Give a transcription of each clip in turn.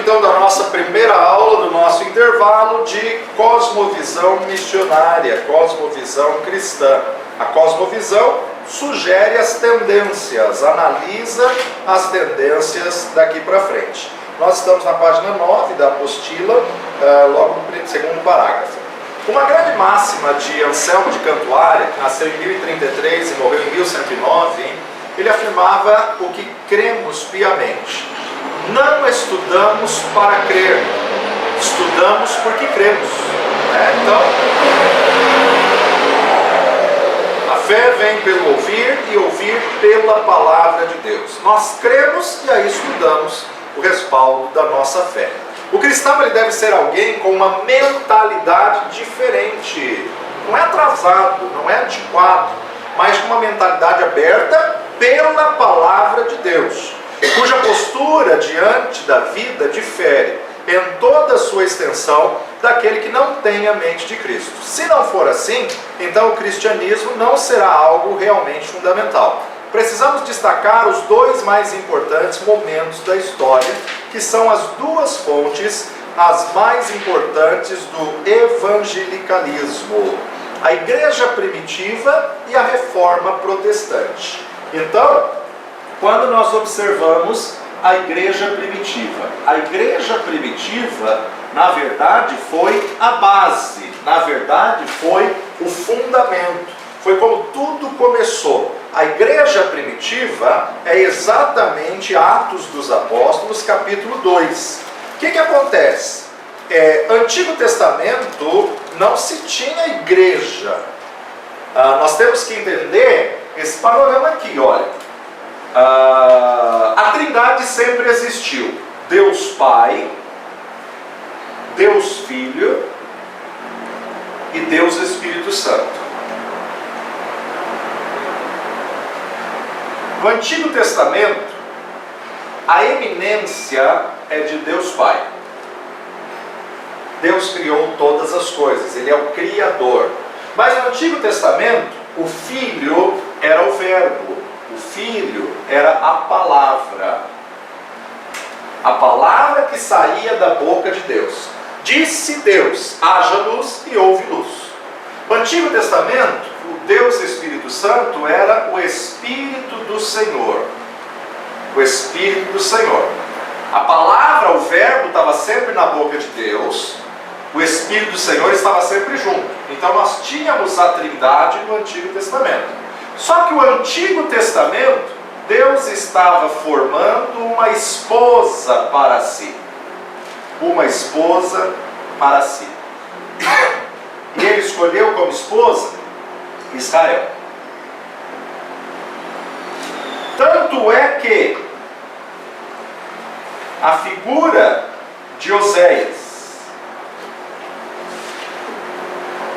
então da nossa primeira aula, do nosso intervalo de cosmovisão missionária, cosmovisão cristã. A cosmovisão sugere as tendências, analisa as tendências daqui para frente. Nós estamos na página 9 da apostila, logo no segundo parágrafo. Uma grande máxima de Anselmo de Cantuária, que nasceu em 1033 e morreu em 1109, ele afirmava o que cremos piamente. Não estudamos para crer, estudamos porque cremos. Então, a fé vem pelo ouvir e ouvir pela palavra de Deus. Nós cremos e aí estudamos o respaldo da nossa fé. O cristão ele deve ser alguém com uma mentalidade diferente. Não é atrasado, não é antiquado, mas com uma mentalidade aberta pela palavra de Deus, cuja postura diante da vida difere em toda a sua extensão daquele que não tem a mente de Cristo. Se não for assim, então o cristianismo não será algo realmente fundamental. Precisamos destacar os dois mais importantes momentos da história, que são as duas fontes as mais importantes do evangelicalismo: a igreja primitiva e a reforma protestante. Então, quando nós observamos a igreja primitiva, na verdade, foi a base, na verdade, foi o fundamento, foi como tudo começou. A igreja primitiva é exatamente Atos dos Apóstolos, capítulo 2. O que acontece? Antigo Testamento não se tinha igreja. Nós temos que entender esse panorama aqui, olha. A Trindade sempre existiu: Deus Pai, Deus Filho e Deus Espírito Santo. No Antigo Testamento, a eminência é de Deus Pai. Deus criou todas as coisas, Ele é o Criador. Mas no Antigo Testamento, o Filho era o Verbo, o Filho era a palavra que saía da boca de Deus. Disse Deus: haja luz, e houve luz. No Antigo Testamento, o Deus Espírito Santo era o Espírito do Senhor. O Espírito do Senhor. A palavra, o Verbo, estava sempre na boca de Deus. O Espírito do Senhor estava sempre junto. Então nós tínhamos a Trindade no Antigo Testamento. Só que o Antigo Testamento, Deus estava formando uma esposa para si. Uma esposa para si. E Ele escolheu como esposa Israel. Tanto é que a figura de Oséias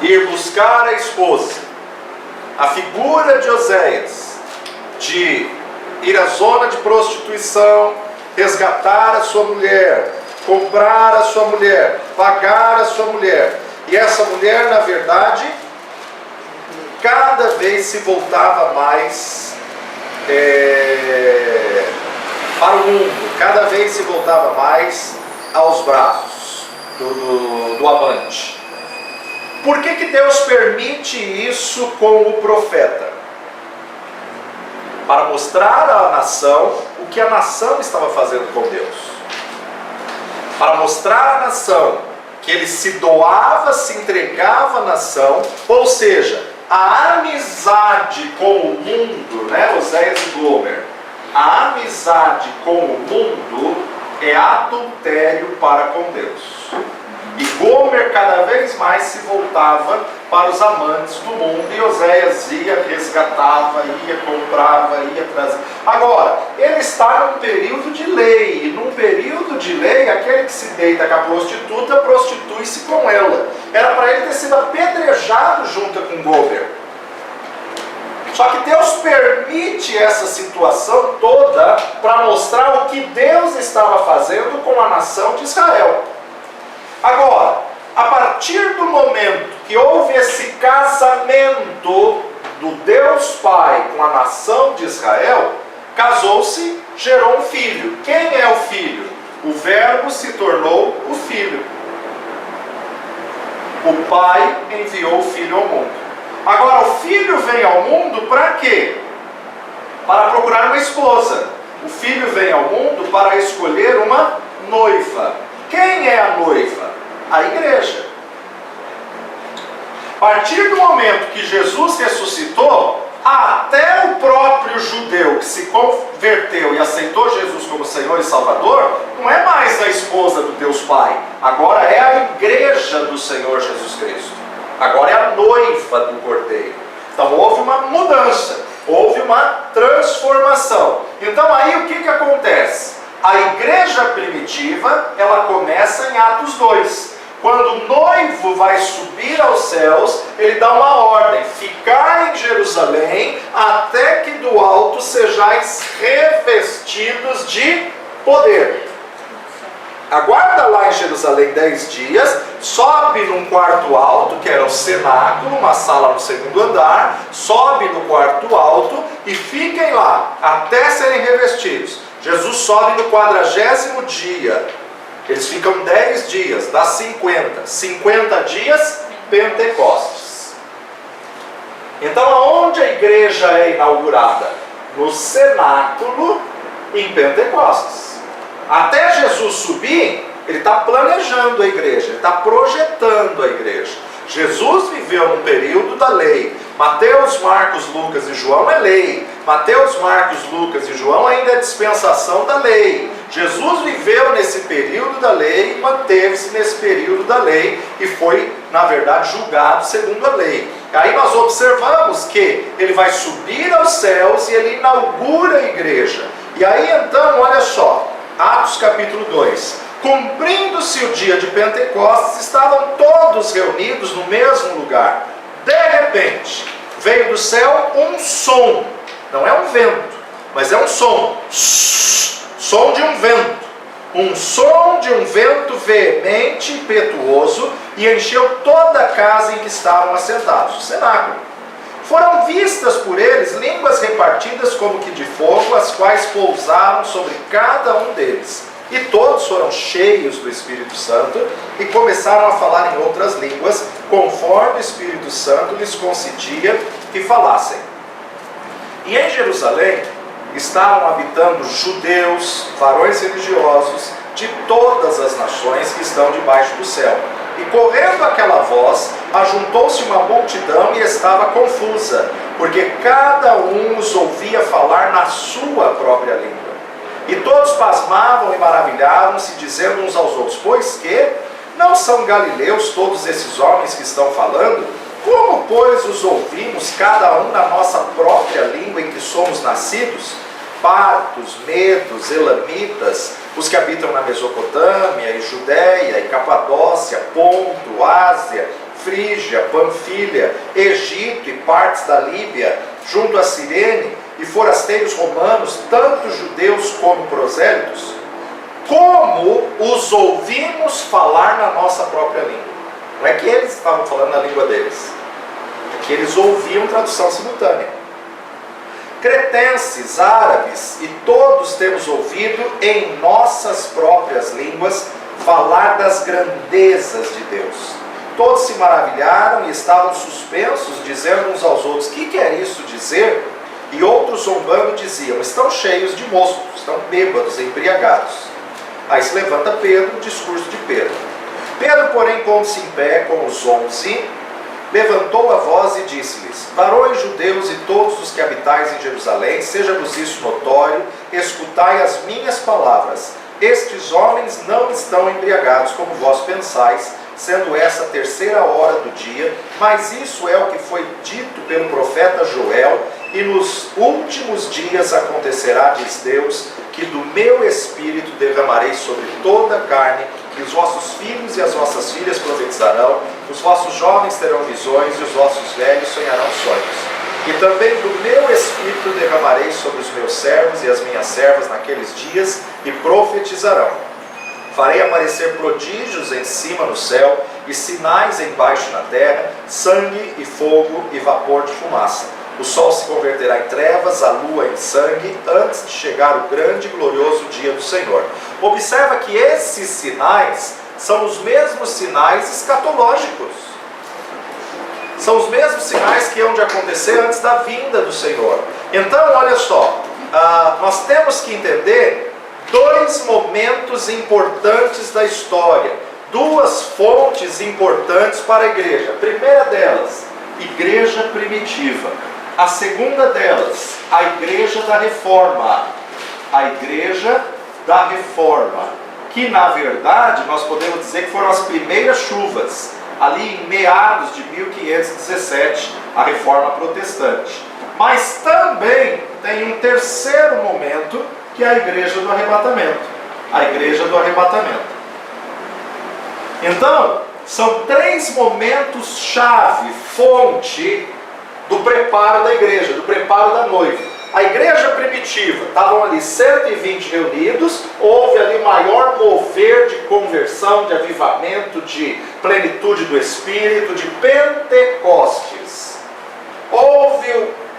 ir buscar a esposa, a figura de Oséias de ir à zona de prostituição, resgatar a sua mulher, comprar a sua mulher, pagar a sua mulher, e essa mulher, na verdade, cada vez se voltava mais para o mundo, cada vez se voltava mais aos braços do amante. Por que Deus permite isso com o profeta? Para mostrar à nação o que a nação estava fazendo com Deus. Para mostrar à nação que ele se doava, se entregava à nação, ou seja, a amizade com o mundo, né, Oséias e Gomer, a amizade com o mundo é adultério para com Deus. E Gomer cada vez mais se voltava para os amantes do mundo, e Oséias ia, resgatava, ia, comprava, ia trazer. Agora, ele está num período de lei, e num período de lei, aquele que se deita com a prostituta, prostitui-se com ela. Era para ele ter sido apedrejado junto com Gomer. Só que Deus permite essa situação toda para mostrar o que Deus estava fazendo com a nação de Israel. Agora, a partir do momento que houve esse casamento do Deus Pai com a nação de Israel, casou-se, gerou um filho. Quem é o filho? O Verbo se tornou o Filho. O Pai enviou o Filho ao mundo. Agora, o Filho vem ao mundo para quê? Para procurar uma esposa. O Filho vem ao mundo para escolher uma noiva. Quem é a noiva? A igreja. A partir do momento que Jesus ressuscitou, até o próprio judeu que se converteu e aceitou Jesus como Senhor e Salvador, não é mais a esposa do Deus Pai. Agora é a igreja do Senhor Jesus Cristo. Agora é a noiva do Cordeiro. Então houve uma mudança, houve uma transformação. Então aí o que acontece? A igreja primitiva, ela começa em Atos 2. Quando o noivo vai subir aos céus, ele dá uma ordem: ficai em Jerusalém, até que do alto sejais revestidos de poder. Aguarda lá em Jerusalém 10 dias, sobe num quarto alto, que era o cenáculo, uma sala no segundo andar, sobe no quarto alto e fiquem lá, até serem revestidos. Jesus sobe no 40º dia. Eles ficam 10 dias, dá 50. 50 dias, Pentecostes. Então, aonde a igreja é inaugurada? No cenáculo, em Pentecostes. Até Jesus subir, ele está planejando a igreja, ele está projetando a igreja. Jesus viveu num período da lei. Mateus, Marcos, Lucas e João é lei. Mateus, Marcos, Lucas e João ainda é dispensação da lei. Jesus viveu nesse período da lei e manteve-se nesse período da lei e foi, na verdade, julgado segundo a lei. Aí nós observamos que ele vai subir aos céus e ele inaugura a igreja. E aí então, olha só, Atos capítulo 2. Cumprindo-se o dia de Pentecostes, estavam todos reunidos no mesmo lugar. De repente, veio do céu um som. Não é um vento, mas é um som. Som de um vento. Um som de um vento veemente, impetuoso, e encheu toda a casa em que estavam assentados, o cenáculo. Foram vistas por eles línguas repartidas como que de fogo, as quais pousaram sobre cada um deles. E todos foram cheios do Espírito Santo e começaram a falar em outras línguas, conforme o Espírito Santo lhes concedia que falassem. E em Jerusalém estavam habitando judeus, varões religiosos, de todas as nações que estão debaixo do céu. E correndo aquela voz, ajuntou-se uma multidão e estava confusa, porque cada um os ouvia falar na sua própria língua. E todos pasmavam e maravilhavam-se, dizendo uns aos outros: pois que não são galileus todos esses homens que estão falando? Como, pois, os ouvimos cada um na nossa própria língua em que somos nascidos? Partos, medos, elamitas, os que habitam na Mesopotâmia, e Judéia, e Capadócia, Ponto, Ásia, Frígia, Panfilha, Egito e partes da Líbia, junto a Cirene, e forasteiros romanos, tanto judeus como prosélitos, como os ouvimos falar na nossa própria língua. Não é que eles estavam falando na língua deles, é que eles ouviam tradução simultânea. Cretenses, árabes e todos temos ouvido em nossas próprias línguas falar das grandezas de Deus. Todos se maravilharam e estavam suspensos, dizendo uns aos outros: que quer isso dizer? E outros zombando diziam: estão cheios de mosto, estão bêbados, embriagados. Aí se levanta Pedro, o discurso de Pedro. Pedro, porém, pondo-se em pé com os 11, levantou a voz e disse-lhes: varões judeus e todos os que habitais em Jerusalém, seja-vos isso notório, escutai as minhas palavras. Estes homens não estão embriagados como vós pensais, sendo essa a 3ª hora do dia, mas isso é o que foi dito pelo profeta Joel: e nos últimos dias acontecerá, diz Deus, que do meu espírito derramarei sobre toda a carne, e os vossos filhos e as vossas filhas profetizarão, os vossos jovens terão visões e os vossos velhos sonharão sonhos. E também do meu espírito derramarei sobre os meus servos e as minhas servas naqueles dias, e profetizarão. Farei aparecer prodígios em cima no céu, e sinais embaixo na terra, sangue e fogo e vapor de fumaça. O sol se converterá em trevas, a lua em sangue, antes de chegar o grande e glorioso dia do Senhor. Observa que esses sinais são os mesmos sinais escatológicos. São os mesmos sinais que hão de acontecer antes da vinda do Senhor. Então, olha só, nós temos que entender dois momentos importantes da história, duas fontes importantes para a igreja. A primeira delas, igreja primitiva. A segunda delas, a igreja da reforma. A igreja da reforma, que na verdade nós podemos dizer que foram as primeiras chuvas, ali em meados de 1517, a reforma protestante. Mas também tem um terceiro momento, que é a igreja do arrebatamento. A igreja do arrebatamento. Então, são três momentos-chave, fonte do preparo da igreja, do preparo da noiva. A igreja primitiva, estavam ali 120 reunidos, houve ali maior mover de conversão, de avivamento, de plenitude do Espírito, de Pentecostes.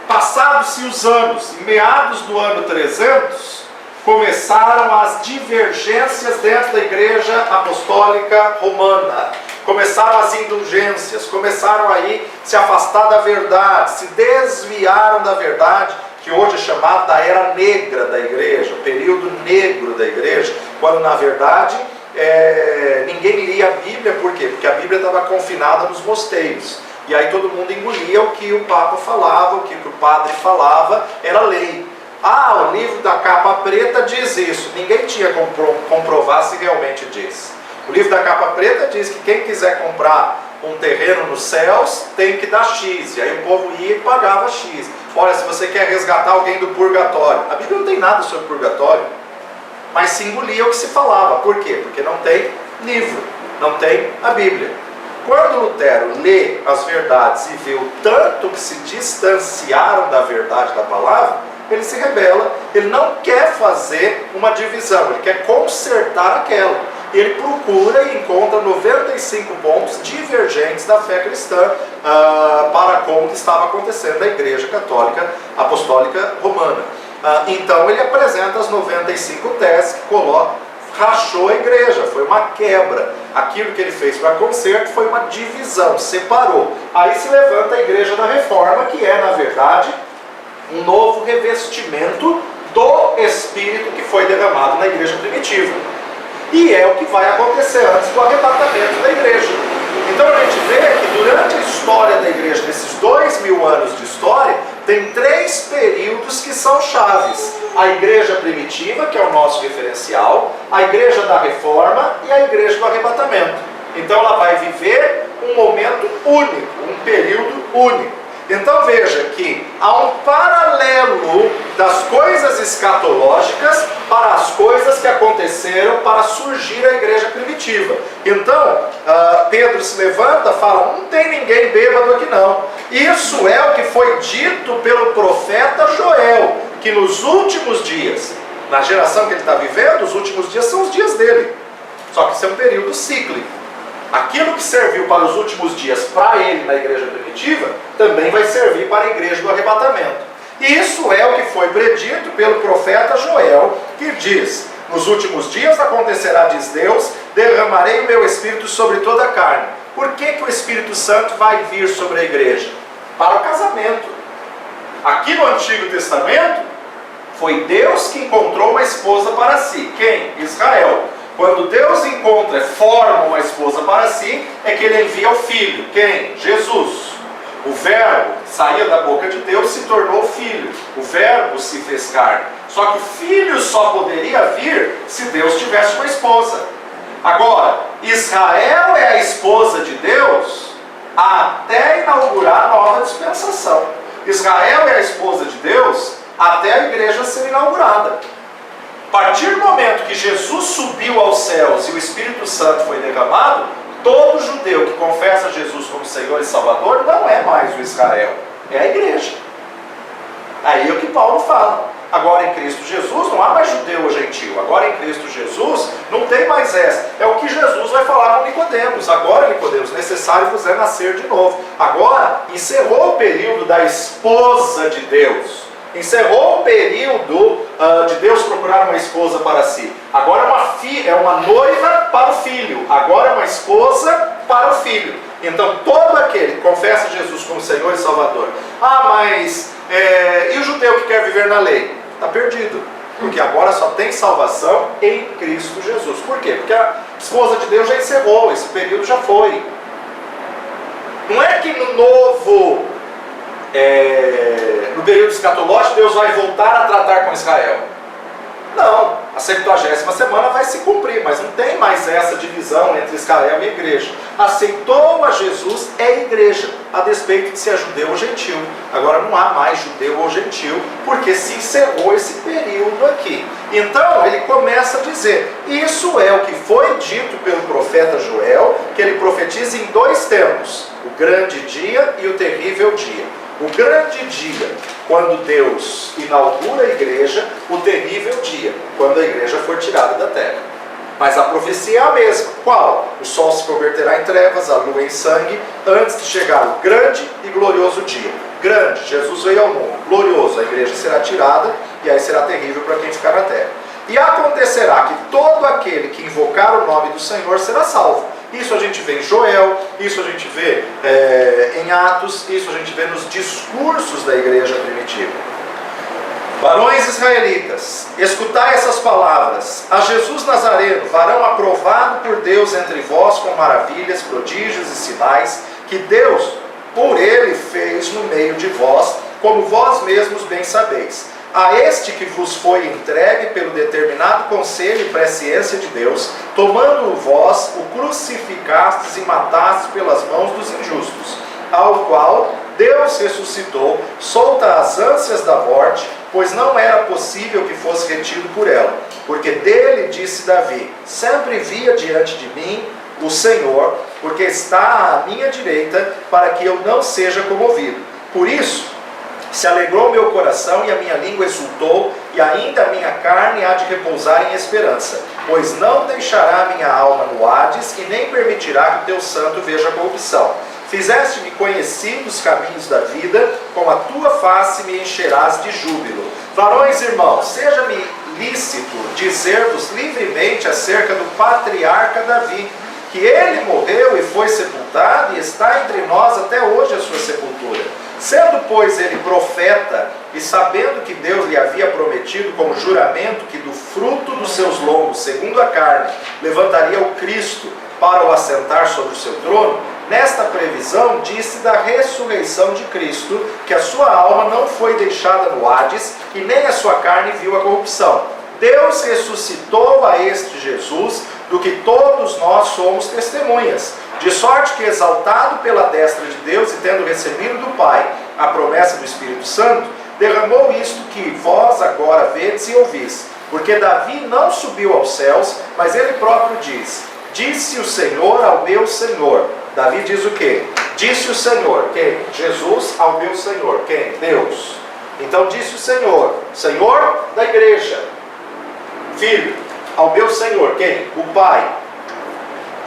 Passados-se os anos, em meados do ano 300, começaram as divergências dentro da igreja apostólica romana. Começaram as indulgências, começaram aí se afastar da verdade, se desviaram da verdade, que hoje é chamada da Era Negra da igreja, o período negro da igreja, quando na verdade ninguém lia a Bíblia. Por quê? Porque a Bíblia estava confinada nos mosteiros, e aí todo mundo engolia o que o Papa falava, o que o padre falava, era lei. O livro da capa preta diz isso, ninguém tinha como comprovar se realmente diz. O livro da capa preta diz que quem quiser comprar um terreno nos céus tem que dar X, e aí o povo ia e pagava X. Olha, se você quer resgatar alguém do purgatório, a Bíblia não tem nada sobre purgatório, mas se engolia o que se falava. Por quê? Porque não tem livro, não tem a Bíblia. Quando Lutero lê as verdades e vê o tanto que se distanciaram da verdade da palavra, ele se rebela, ele não quer fazer uma divisão, ele quer consertar aquela. Ele procura e encontra 95 pontos divergentes da fé cristã para com o que estava acontecendo na Igreja Católica Apostólica Romana. Então ele apresenta as 95 teses que rachou a igreja, foi uma quebra. Aquilo que ele fez para conserto foi uma divisão, separou. Aí se levanta a Igreja da Reforma, que é, na verdade, um novo revestimento do Espírito que foi derramado na igreja primitiva. E é o que vai acontecer antes do arrebatamento da igreja. Então a gente vê que durante a história da igreja, nesses 2000 anos de história, tem três períodos que são chaves. A igreja primitiva, que é o nosso referencial, a igreja da reforma e a igreja do arrebatamento. Então ela vai viver um momento único, um período único. Então veja que há um paralelo das coisas escatológicas para as coisas que aconteceram para surgir a igreja primitiva. Então, Pedro se levanta e fala, não tem ninguém bêbado aqui não. Isso é o que foi dito pelo profeta Joel, que nos últimos dias, na geração que ele está vivendo, os últimos dias são os dias dele. Só que isso é um período cíclico. Aquilo que serviu para os últimos dias para ele na igreja primitiva, também vai servir para a igreja do arrebatamento. E isso é o que foi predito pelo profeta Joel, que diz, nos últimos dias acontecerá, diz Deus, derramarei o meu Espírito sobre toda a carne. Por que o Espírito Santo vai vir sobre a igreja? Para o casamento. Aqui no Antigo Testamento, foi Deus que encontrou uma esposa para si. Quem? Israel. Quando Deus encontra e forma uma esposa para si, é que ele envia o Filho. Quem? Jesus. O Verbo que saía da boca de Deus se tornou Filho. O Verbo se fez carne. Só que o Filho só poderia vir se Deus tivesse uma esposa. Agora, Israel é a esposa de Deus até inaugurar a nova dispensação. Israel é a esposa de Deus até a igreja ser inaugurada. A partir do momento que Jesus subiu aos céus e o Espírito Santo foi derramado, todo judeu que confessa Jesus como Senhor e Salvador não é mais o Israel, é a igreja. Aí é o que Paulo fala. Agora em Cristo Jesus não há mais judeu ou gentil. Agora em Cristo Jesus não tem mais essa. É o que Jesus vai falar com Nicodemos. Agora, Nicodemos, necessário vos é nascer de novo. Agora encerrou o período da esposa de Deus. Encerrou o período de Deus procurar uma esposa para si. Agora é uma noiva para o filho. Agora é uma esposa para o filho. Então todo aquele que confessa Jesus como Senhor e Salvador. Mas e o judeu que quer viver na lei? Está perdido. Porque agora só tem salvação em Cristo Jesus. Por quê? Porque a esposa de Deus já encerrou. Esse período já foi. Não é que no novo... no período escatológico Deus vai voltar a tratar com Israel. Não, a 70ª semana vai se cumprir, mas não tem mais essa divisão entre Israel e a igreja. Aceitou a Jesus é igreja, a despeito de se é judeu ou gentil. Agora não há mais judeu ou gentil, porque se encerrou esse período aqui. Então ele começa a dizer, isso é o que foi dito pelo profeta Joel, que ele profetiza em 2 tempos, o grande dia e o terrível dia. O grande dia, quando Deus inaugura a igreja, o terrível dia, quando a igreja for tirada da terra. Mas a profecia é a mesma. Qual? O sol se converterá em trevas, a lua em sangue, antes de chegar o grande e glorioso dia. Grande, Jesus veio ao mundo. Glorioso, a igreja será tirada, e aí será terrível para quem ficar na terra. E acontecerá que todo aquele que invocar o nome do Senhor será salvo. Isso a gente vê em Joel, isso a gente vê em Atos, isso a gente vê nos discursos da igreja primitiva. Varões israelitas, escutai essas palavras. A Jesus Nazareno, varão aprovado por Deus entre vós com maravilhas, prodígios e sinais, que Deus por ele fez no meio de vós, como vós mesmos bem sabeis. A este que vos foi entregue pelo determinado conselho e presciência de Deus, tomando-o vós, o crucificastes e matastes pelas mãos dos injustos, ao qual Deus ressuscitou, solta as ânsias da morte, pois não era possível que fosse retido por ela. Porque dele disse Davi, sempre via diante de mim o Senhor, porque está à minha direita, para que eu não seja comovido. Por isso, se alegrou meu coração e a minha língua exultou, e ainda a minha carne há de repousar em esperança, pois não deixará a minha alma no Hades, e nem permitirá que o teu santo veja a corrupção. Fizeste-me conhecido os caminhos da vida, com a tua face me encherás de júbilo. Varões irmãos, seja-me lícito dizer-vos livremente acerca do patriarca Davi, que ele morreu e foi sepultado, e está entre nós até hoje a sua sepultura. Sendo, pois, ele profeta, e sabendo que Deus lhe havia prometido como juramento que do fruto dos seus lombos, segundo a carne, levantaria o Cristo para o assentar sobre o seu trono, nesta previsão disse da ressurreição de Cristo, que a sua alma não foi deixada no Hades, e nem a sua carne viu a corrupção. Deus ressuscitou a este Jesus, do que todos nós somos testemunhas. De sorte que, exaltado pela destra de Deus e tendo recebido do Pai a promessa do Espírito Santo, derramou isto que vós agora vedes e ouvis. Porque Davi não subiu aos céus, mas ele próprio diz, disse o Senhor ao meu Senhor. Davi diz o quê? Disse o Senhor, quem? Jesus ao meu Senhor, quem? Deus. Então disse o Senhor, Senhor da igreja, Filho, ao meu Senhor, quem? O Pai.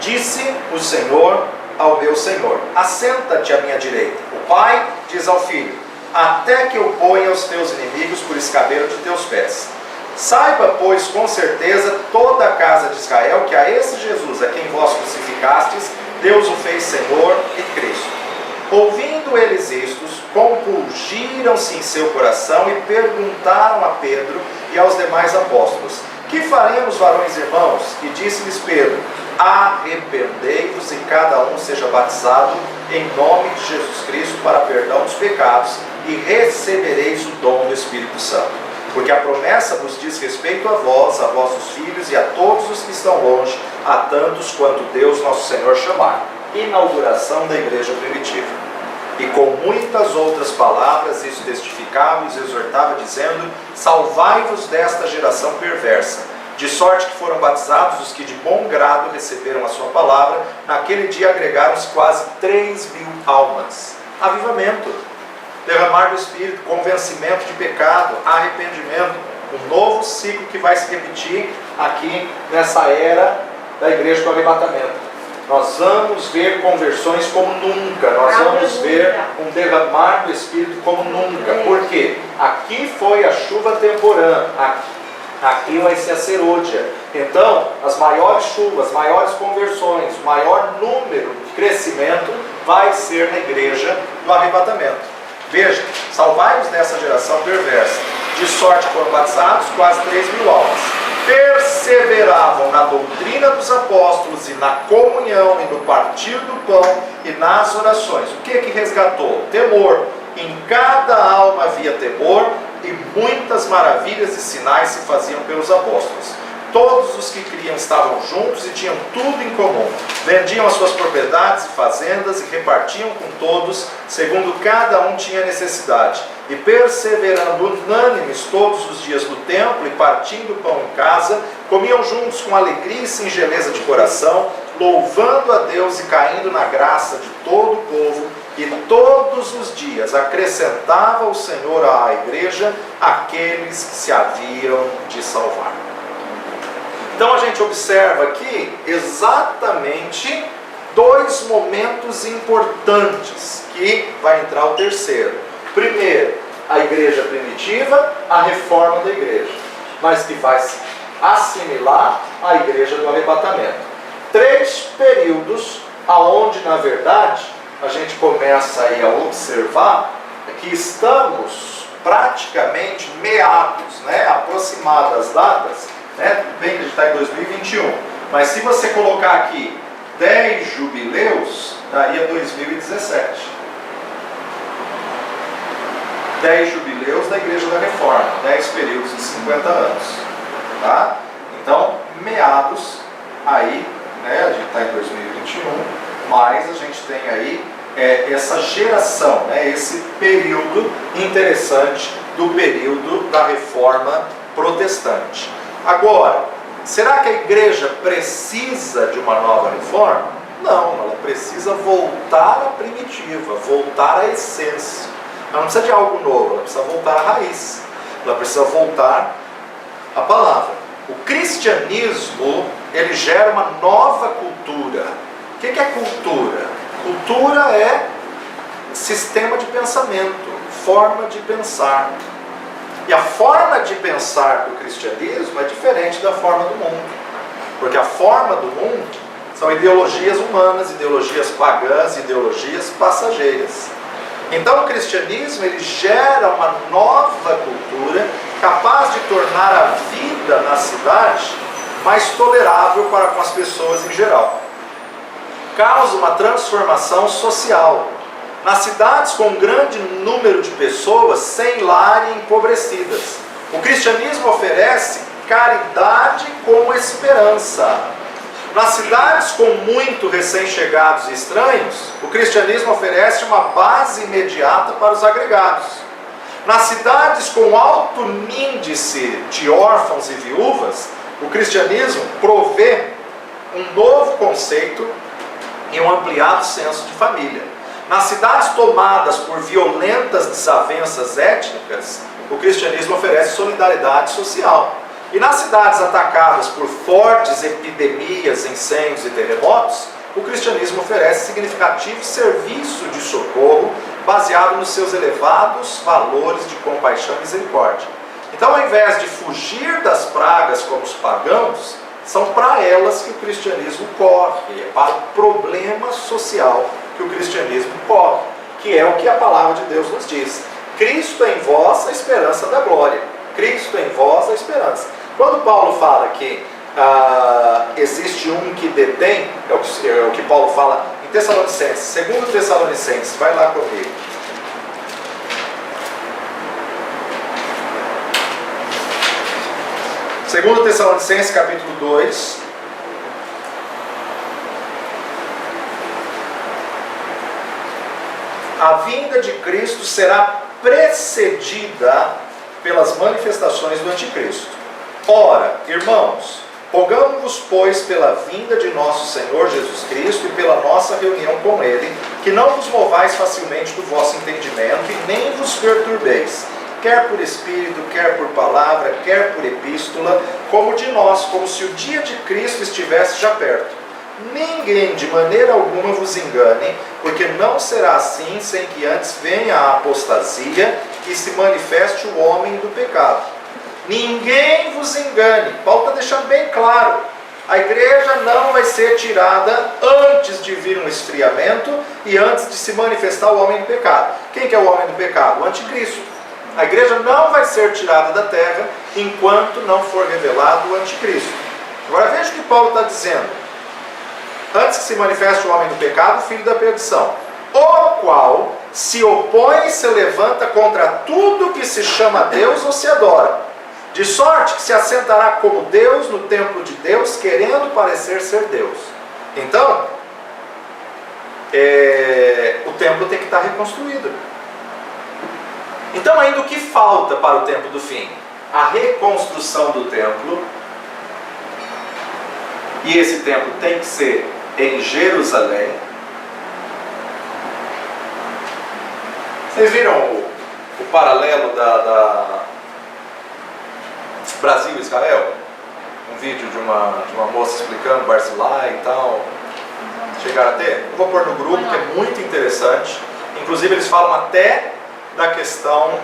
Disse o Senhor ao meu Senhor, assenta-te à minha direita. O Pai diz ao Filho, até que eu ponha os teus inimigos por escabelo de teus pés. Saiba, pois, com certeza, toda a casa de Israel, que a esse Jesus, a quem vós crucificastes, Deus o fez Senhor e Cristo. Ouvindo eles isto, compungiram-se em seu coração e perguntaram a Pedro e aos demais apóstolos, que faremos, varões irmãos? E disse-lhes Pedro, arrependei-vos e cada um seja batizado em nome de Jesus Cristo para perdão dos pecados, e recebereis o dom do Espírito Santo. Porque a promessa vos diz respeito a vós, a vossos filhos e a todos os que estão longe, a tantos quanto Deus nosso Senhor chamar. Inauguração da igreja primitiva. E com muitas outras palavras isso testificava e os exortava, dizendo, salvai-vos desta geração perversa. De sorte que foram batizados os que de bom grado receberam a sua palavra. Naquele dia agregaram-se quase 3.000 almas. Avivamento. derramar do Espírito, convencimento de pecado, arrependimento, um novo ciclo que vai se repetir aqui nessa era da igreja do arrebatamento. Nós vamos ver conversões como nunca, nós vamos ver um derramar do Espírito como nunca. Por quê? Aqui foi a chuva temporã, aqui vai ser a serôdia. Então, as maiores chuvas, maiores conversões, o maior número de crescimento vai ser na igreja do arrebatamento. Veja, salvai-vos dessa geração perversa. De sorte foram batizados quase 3.000 almas. Perseveravam na doutrina dos apóstolos e na comunhão e no partir do pão e nas orações. O que resgatou? Temor. Em cada alma havia temor e muitas maravilhas e sinais se faziam pelos apóstolos. Todos os que criam estavam juntos e tinham tudo em comum. Vendiam as suas propriedades e fazendas e repartiam com todos, segundo cada um tinha necessidade. E perseverando unânimes todos os dias no templo e partindo o pão em casa, comiam juntos com alegria e singeleza de coração, louvando a Deus e caindo na graça de todo o povo. E todos os dias acrescentava o Senhor à igreja aqueles que se haviam de salvar. Então a gente observa aqui exatamente dois momentos importantes, que vai entrar o terceiro. Primeiro, a igreja primitiva, a reforma da igreja, mas que vai se assimilar à igreja do arrebatamento. 3 períodos aonde, na verdade, a gente começa aí a observar que estamos praticamente meados, aproximadas datas, tudo bem que a gente está em 2021, mas se você colocar aqui 10 jubileus, daria 2017. 10 jubileus da Igreja da Reforma, 10 períodos de 50 anos. Tá? Então, meados aí, a gente está em 2021, mas a gente tem aí essa geração, esse período interessante do período da Reforma Protestante. Agora, será que a igreja precisa de uma nova reforma? Não, ela precisa voltar à primitiva, voltar à essência. Ela não precisa de algo novo, ela precisa voltar à raiz, ela precisa voltar à palavra. O cristianismo, ele gera uma nova cultura. O que é cultura? Cultura é sistema de pensamento, forma de pensar. E a forma de pensar do cristianismo é diferente da forma do mundo. Porque a forma do mundo são ideologias humanas, ideologias pagãs, ideologias passageiras. Então o cristianismo, ele gera uma nova cultura capaz de tornar a vida na cidade mais tolerável para com as pessoas em geral. Causa uma transformação social. Nas cidades com um grande número de pessoas sem lar e empobrecidas, o cristianismo oferece caridade com esperança. Nas cidades com muito recém-chegados e estranhos, o cristianismo oferece uma base imediata para os agregados. Nas cidades com alto índice de órfãos e viúvas, o cristianismo provê um novo conceito e um ampliado senso de família. Nas cidades tomadas por violentas desavenças étnicas, o cristianismo oferece solidariedade social. E nas cidades atacadas por fortes epidemias, incêndios e terremotos, o cristianismo oferece significativo serviço de socorro baseado nos seus elevados valores de compaixão e misericórdia. Então, ao invés de fugir das pragas como os pagãos, são para elas que o cristianismo corre, é para o problema social que o cristianismo corre, que é o que a palavra de Deus nos diz. Cristo em vós, a esperança da glória. Cristo em vós, a esperança. Quando Paulo fala que existe um que detém, é o que Paulo fala em Tessalonicenses, 2 Tessalonicenses, vai lá comigo. Segundo Tessalonicenses, capítulo 2. A vinda de Cristo será precedida pelas manifestações do anticristo. Ora, irmãos, Rogamos-vos, pois, pela vinda de nosso Senhor Jesus Cristo e pela nossa reunião com Ele, que não vos movais facilmente do vosso entendimento e nem vos perturbeis, quer por espírito, quer por palavra, quer por epístola, como de nós, como se o dia de Cristo estivesse já perto. Ninguém de maneira alguma vos engane, porque não será assim sem que antes venha a apostasia e se manifeste o homem do pecado. Ninguém vos engane. Paulo está deixando bem claro. A igreja não vai ser tirada antes de vir um esfriamento e antes de se manifestar o homem do pecado. Quem que é o homem do pecado? O anticristo. A igreja não vai ser tirada da terra enquanto não for revelado o anticristo. Agora veja o que Paulo está dizendo. Antes que se manifeste o homem do pecado, o filho da perdição, o qual se opõe e se levanta contra tudo que se chama Deus ou se adora, de sorte que se assentará como Deus no templo de Deus, querendo parecer ser Deus. Então, o templo tem que estar reconstruído. Então, ainda o que falta para o tempo do fim? A reconstrução do templo. E esse templo tem que ser em Jerusalém. Vocês viram o paralelo da Brasil e Israel? Um vídeo de uma moça explicando Barzilai e tal. Chegaram a ter? Eu vou pôr no grupo, que é muito interessante. Inclusive eles falam até da questão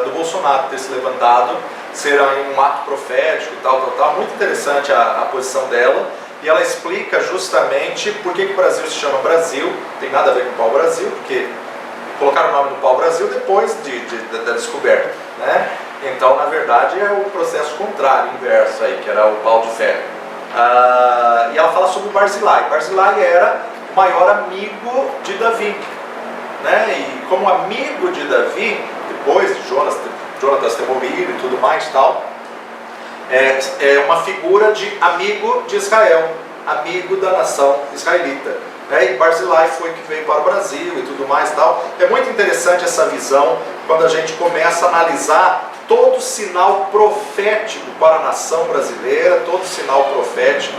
do Bolsonaro ter se levantado, ser um ato profético e tal. Muito interessante a posição dela. E ela explica justamente por que o Brasil se chama Brasil. Tem nada a ver com o pau-brasil, porque colocaram o nome do pau-brasil depois da descoberta, né? Então, na verdade, é o processo contrário, inverso aí, que era o pau de ferro. E ela fala sobre Barzilai. Barzilai era o maior amigo de Davi, né? E como amigo de Davi, depois de Jonatas ter morrido e tudo mais tal, é uma figura de amigo de Israel, amigo da nação israelita. E Barzilai foi que veio para o Brasil e tudo mais tal. É muito interessante essa visão quando a gente começa a analisar todo sinal profético para a nação brasileira, todo sinal profético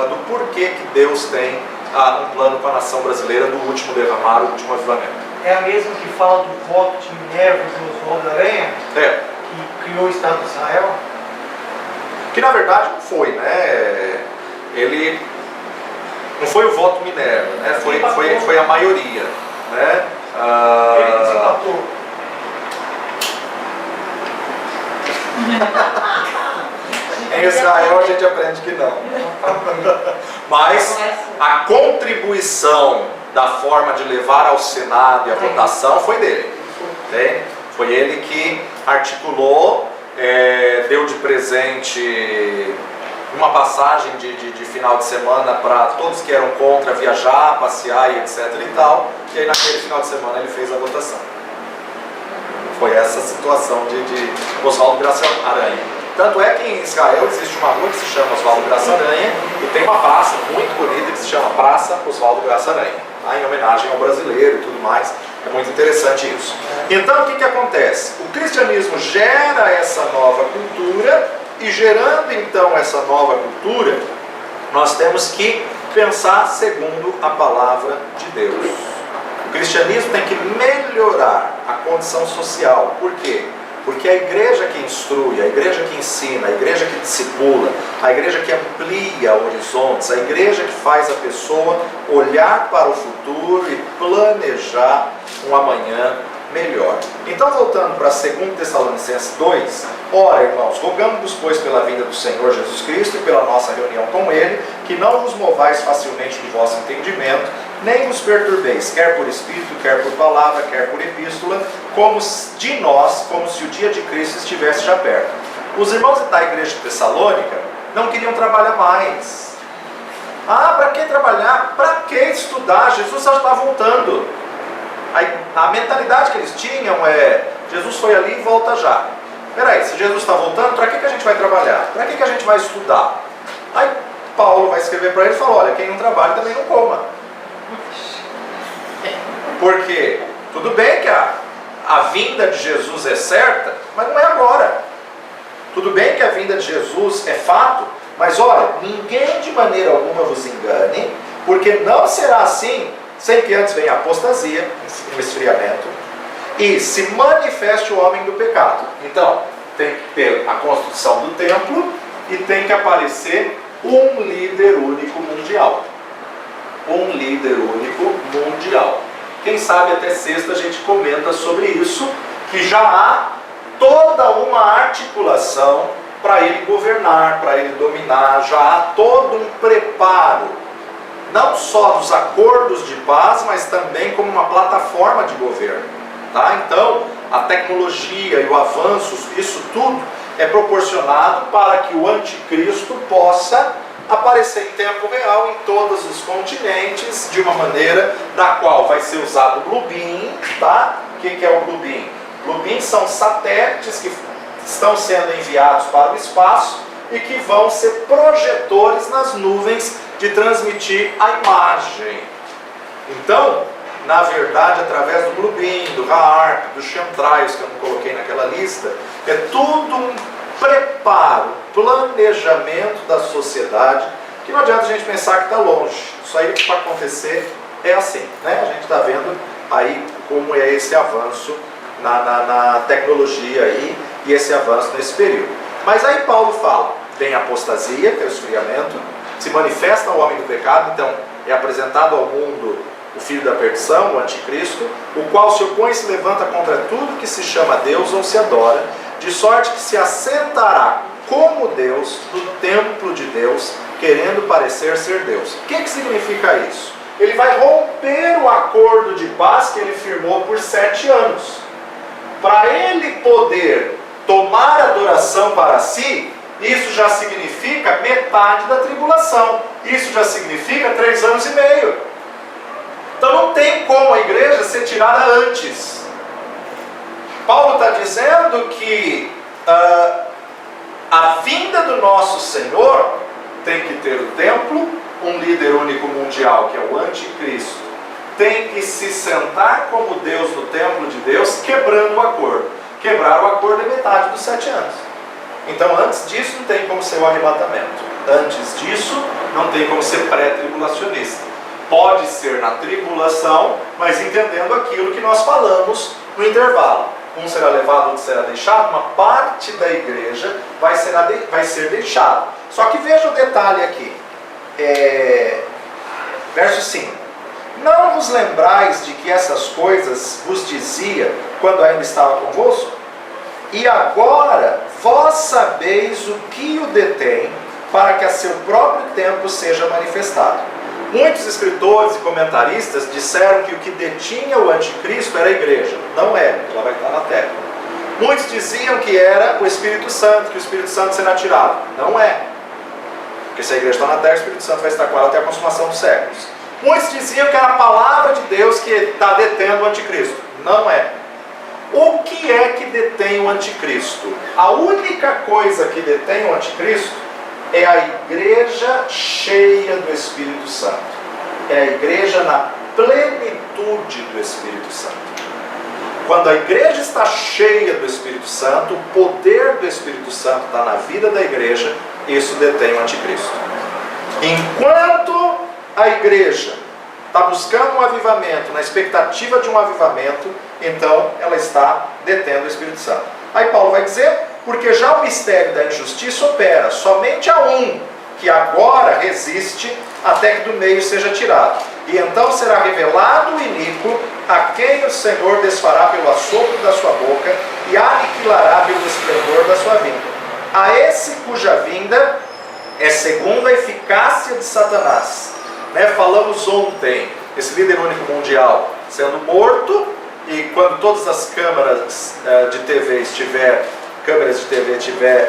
do porquê que Deus tem um plano para a nação brasileira do último derramar, o último avivamento. É a mesma que fala do voto de Minerva de Oswaldo Aranha, que criou o Estado de Israel? Que na verdade não foi, né? Ele não foi o voto Minerva, né? Foi a maioria, né? Ele desempatou. Em Israel a gente aprende que não. Mas a contribuição da forma de levar ao Senado e a votação foi dele. Foi ele que articulou, deu de presente uma passagem de final de semana para todos que eram contra viajar, passear e etc e tal. E aí naquele final de semana ele fez a votação. Foi essa situação de Oswaldo Graça Aranha. Tanto é que em Israel existe uma rua que se chama Oswaldo Graça Aranha e tem uma praça muito bonita que se chama Praça Oswaldo Graça Aranha, em homenagem ao brasileiro e tudo mais. É muito interessante isso. Então o que acontece? O cristianismo gera essa nova cultura e gerando então essa nova cultura, nós temos que pensar segundo a palavra de Deus. O cristianismo tem que melhorar a condição social. Por quê? Porque a igreja que instrui, a igreja que ensina, a igreja que discipula, a igreja que amplia horizontes, a igreja que faz a pessoa olhar para o futuro e planejar um amanhã melhor. Então, voltando para 2 Tessalonicenses 2, ora, irmãos, rogamos-vos, pois, pela vinda do Senhor Jesus Cristo e pela nossa reunião com Ele, que não vos movais facilmente do vosso entendimento, nem vos perturbeis, quer por espírito, quer por palavra, quer por epístola, como de nós, como se o dia de Cristo estivesse já perto. Os irmãos da igreja de Tessalônica não queriam trabalhar mais. Para que trabalhar? Para que estudar? Jesus já está voltando. A mentalidade que eles tinham Jesus foi ali e volta já. Peraí, se Jesus está voltando, para que a gente vai trabalhar? Para que a gente vai estudar? Aí Paulo vai escrever para eles e fala, olha, quem não trabalha também não coma. Porque tudo bem que a vinda de Jesus é certa, mas não é agora. Tudo bem que a vinda de Jesus é fato, Mas olha, ninguém de maneira alguma vos engane, porque não será assim, sem que antes venha a apostasia, um esfriamento, e se manifeste o homem do pecado. Então, tem que ter a construção do templo e tem que aparecer um líder único mundial. Um líder único mundial. Quem sabe até sexta a gente comenta sobre isso, que já há toda uma articulação para ele governar, para ele dominar, já há todo um preparo, não só dos acordos de paz, mas também como uma plataforma de governo. Tá? Então, a tecnologia e o avanço, isso tudo é proporcionado para que o anticristo possa aparecer em tempo real em todos os continentes, de uma maneira da qual vai ser usado o Blue Beam. Tá? O que é o Blue Beam? Blue Beam são satélites que estão sendo enviados para o espaço e que vão ser projetores nas nuvens de transmitir a imagem. Então, na verdade, através do Blue Beam, do HAARP, do chemtrails, que eu não coloquei naquela lista, é tudo um preparo, planejamento da sociedade, que não adianta a gente pensar que está longe. Isso aí para acontecer é assim, né? A gente está vendo aí como é esse avanço na tecnologia aí, e esse avanço nesse período. Mas aí Paulo fala, vem a apostasia, que é o esfriamento, se manifesta o homem do pecado, então é apresentado ao mundo o filho da perdição, o anticristo, o qual se opõe e se levanta contra tudo que se chama Deus ou se adora, de sorte que se assentará como Deus no templo de Deus, querendo parecer ser Deus. O que significa isso? Ele vai romper o acordo de paz que ele firmou por 7 anos. Para ele poder tomar adoração para si, isso já significa metade da tribulação. Isso já significa 3 anos e meio. Então não tem como a igreja ser tirada antes. Paulo está dizendo que a vinda do nosso Senhor tem que ter o templo, um líder único mundial, que é o anticristo, tem que se sentar como Deus no templo de Deus, quebrando o acordo. Quebrar o acordo é metade dos 7 anos. Então antes disso não tem como ser o arrebatamento. Antes disso não tem como ser pré-tribulacionista. Pode ser na tribulação, mas entendendo aquilo que nós falamos no intervalo. Um será levado, outro será deixado. Uma parte da igreja vai ser deixada. Só que veja o detalhe aqui. Verso 5. Não vos lembrais de que essas coisas vos dizia quando ainda estava convosco? E agora vós sabeis o que o detém, para que a seu próprio tempo seja manifestado. Muitos escritores e comentaristas disseram que o que detinha o anticristo era a igreja. Não é, ela vai estar na terra. Muitos diziam que era o Espírito Santo, que o Espírito Santo será tirado. Não é. Porque se a igreja está na terra, o Espírito Santo vai estar com ela até a consumação dos séculos. Muitos diziam que era a palavra de Deus que está detendo o anticristo. Não é. O que é que detém o anticristo? A única coisa que detém o anticristo é a igreja cheia do Espírito Santo. É a igreja na plenitude do Espírito Santo. Quando a igreja está cheia do Espírito Santo, o poder do Espírito Santo está na vida da igreja, isso detém o anticristo. Enquanto a igreja está buscando um avivamento, na expectativa de um avivamento, então ela está detendo o Espírito Santo. Aí Paulo vai dizer, porque já o mistério da injustiça opera somente a um, que agora resiste até que do meio seja tirado. E então será revelado o iníquo, a quem o Senhor desfará pelo assopro da sua boca e aniquilará pelo esplendor da sua vinda. A esse cuja vinda é segundo a eficácia de Satanás. Falamos ontem, esse líder único mundial sendo morto, e quando todas as câmeras de TV estiver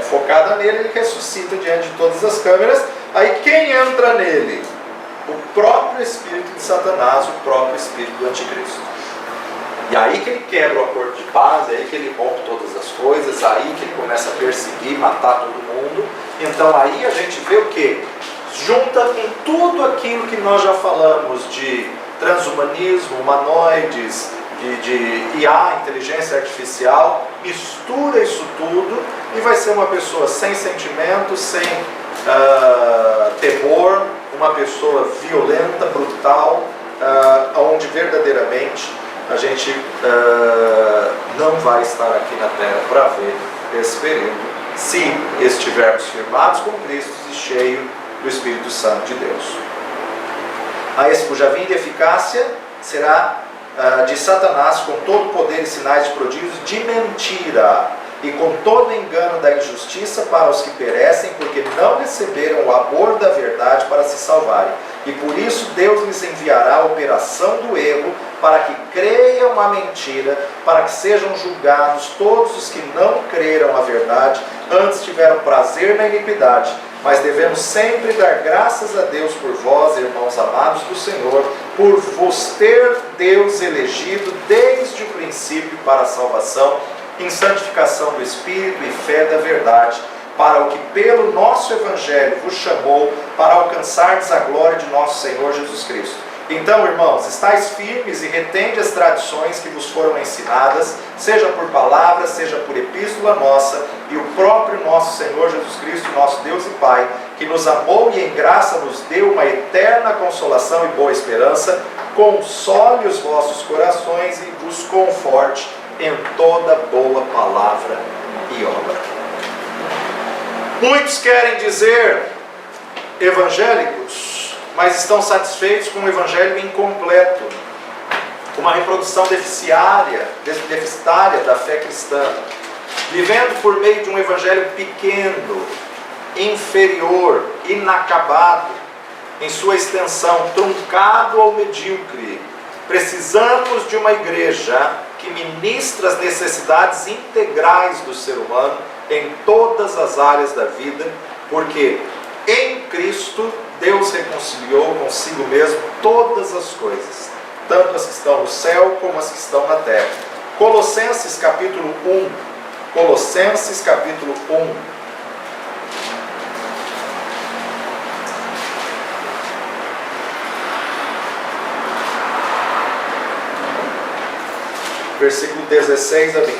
focada nele, ele ressuscita diante de todas as câmeras. Aí quem entra nele? O próprio espírito de Satanás, o próprio espírito do anticristo. E aí que ele quebra o acordo de paz, é aí que ele rompe todas as coisas, aí que ele começa a perseguir, matar todo mundo. Então aí a gente vê o quê? Junta com tudo aquilo que nós já falamos de transhumanismo, humanoides, de IA, inteligência artificial, mistura isso tudo e vai ser uma pessoa sem sentimento, sem temor, uma pessoa violenta, brutal, onde verdadeiramente a gente não vai estar aqui na terra para ver esse período, se estivermos firmados com Cristo e cheio do Espírito Santo de Deus. A esse cuja vinda e eficácia será de Satanás, com todo poder e sinais de prodígios de mentira, e com todo engano da injustiça para os que perecem, porque não receberam o amor da verdade para se salvarem. E por isso Deus lhes enviará a operação do erro, para que creiam a mentira, para que sejam julgados todos os que não creram a verdade, antes tiveram prazer na iniquidade. Mas devemos sempre dar graças a Deus por vós, irmãos amados do Senhor, por vos ter Deus elegido desde o princípio para a salvação, em santificação do Espírito e fé da verdade, para o que pelo nosso Evangelho vos chamou, para alcançardes a glória de nosso Senhor Jesus Cristo. Então, irmãos, estais firmes e retende as tradições que vos foram ensinadas, seja por palavra, seja por epístola nossa, e o próprio nosso Senhor Jesus Cristo, nosso Deus e Pai, que nos amou e em graça nos deu uma eterna consolação e boa esperança, console os vossos corações e vos conforte em toda boa palavra e obra. Muitos querem dizer evangélicos, mas estão satisfeitos com o evangelho incompleto, uma reprodução deficitária da fé cristã, vivendo por meio de um evangelho pequeno, inferior, inacabado em sua extensão, truncado ou medíocre. Precisamos de uma igreja que ministra as necessidades integrais do ser humano em todas as áreas da vida, porque em Cristo Deus reconciliou consigo mesmo todas as coisas, tanto as que estão no céu como as que estão na terra. Colossenses capítulo 1. Colossenses capítulo 1. Versículo 16 a 20.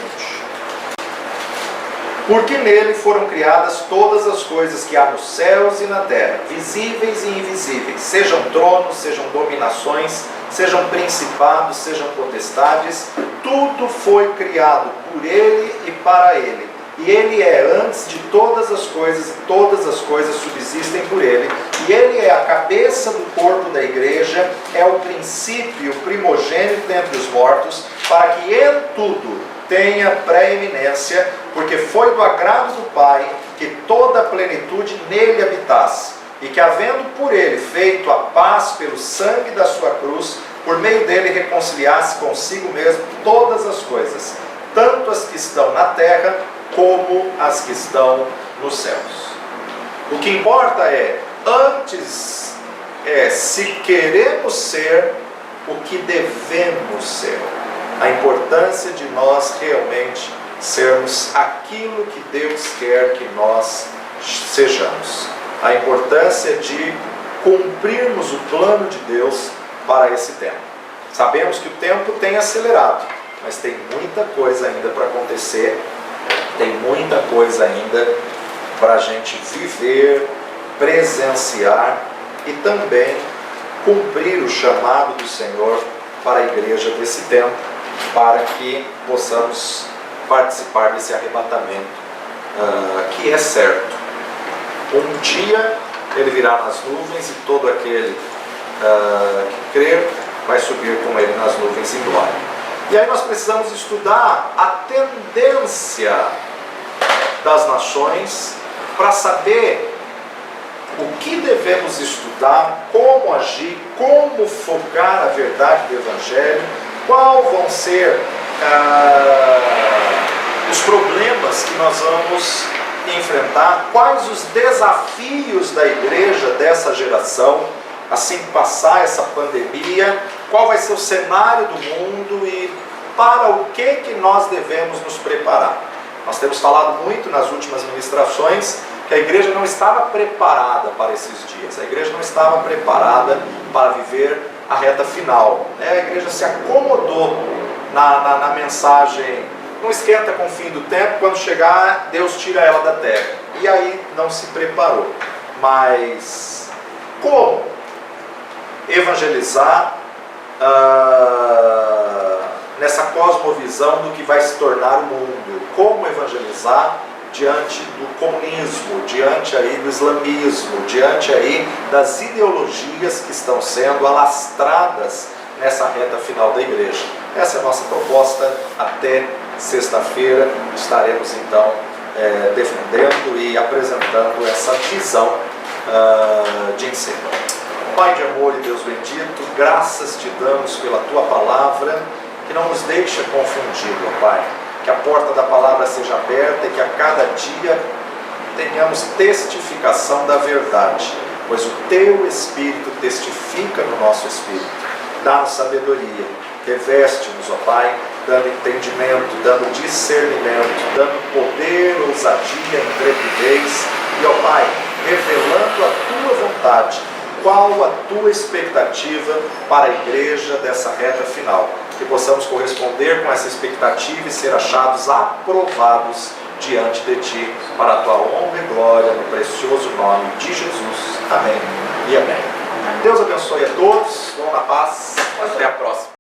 Porque nele foram criadas todas as coisas que há nos céus e na terra, visíveis e invisíveis, sejam tronos, sejam dominações, sejam principados, sejam potestades, tudo foi criado por ele e para ele. E ele é antes de todas as coisas, e todas as coisas subsistem por ele. E ele é a cabeça do corpo da igreja, é o princípio, o primogênito dentre os mortos, para que em tudo tenha preeminência, porque foi do agrado do Pai que toda a plenitude nele habitasse, e que havendo por ele feito a paz pelo sangue da sua cruz, por meio dele reconciliasse consigo mesmo todas as coisas, tanto as que estão na terra, como as que estão nos céus. O que importa antes se queremos ser o que devemos ser. A importância de nós realmente sermos aquilo que Deus quer que nós sejamos. A importância de cumprirmos o plano de Deus para esse tempo. Sabemos que o tempo tem acelerado, mas tem muita coisa ainda para acontecer, tem muita coisa ainda para a gente viver, presenciar e também cumprir o chamado do Senhor para a igreja desse tempo, para que possamos participar desse arrebatamento que é certo. Um dia ele virá nas nuvens e todo aquele que crer vai subir com ele nas nuvens em glória. E aí nós precisamos estudar a tendência das nações para saber o que devemos estudar, como agir, como focar a verdade do Evangelho, quais vão ser os problemas que nós vamos enfrentar, quais os desafios da igreja dessa geração, assim que passar essa pandemia, qual vai ser o cenário do mundo e para o que nós devemos nos preparar. Nós temos falado muito nas últimas ministrações que a igreja não estava preparada para esses dias, a igreja não estava preparada para viver a reta final, né? A igreja se acomodou na mensagem, não esquenta com o fim do tempo, quando chegar Deus tira ela da terra, e aí não se preparou. Mas como evangelizar nessa cosmovisão do que vai se tornar o mundo? Como evangelizar diante do comunismo, diante aí do islamismo, diante aí das ideologias que estão sendo alastradas nessa reta final da igreja? Essa é a nossa proposta. Até sexta-feira estaremos então defendendo e apresentando essa visão de ensino. Pai de amor e Deus bendito, graças te damos pela tua palavra, que não nos deixa confundido, ó Pai. Que a porta da palavra seja aberta e que a cada dia tenhamos testificação da verdade, pois o teu Espírito testifica no nosso Espírito. Dá-nos sabedoria, reveste-nos, ó Pai, dando entendimento, dando discernimento, dando poder, ousadia, intrepidez e, ó Pai, revelando a tua vontade. Qual a tua expectativa para a igreja dessa reta final? Que possamos corresponder com essa expectativa e ser achados aprovados diante de ti, para a tua honra e glória, no precioso nome de Jesus. Amém e amém. Deus abençoe a todos, vão na paz, até a próxima.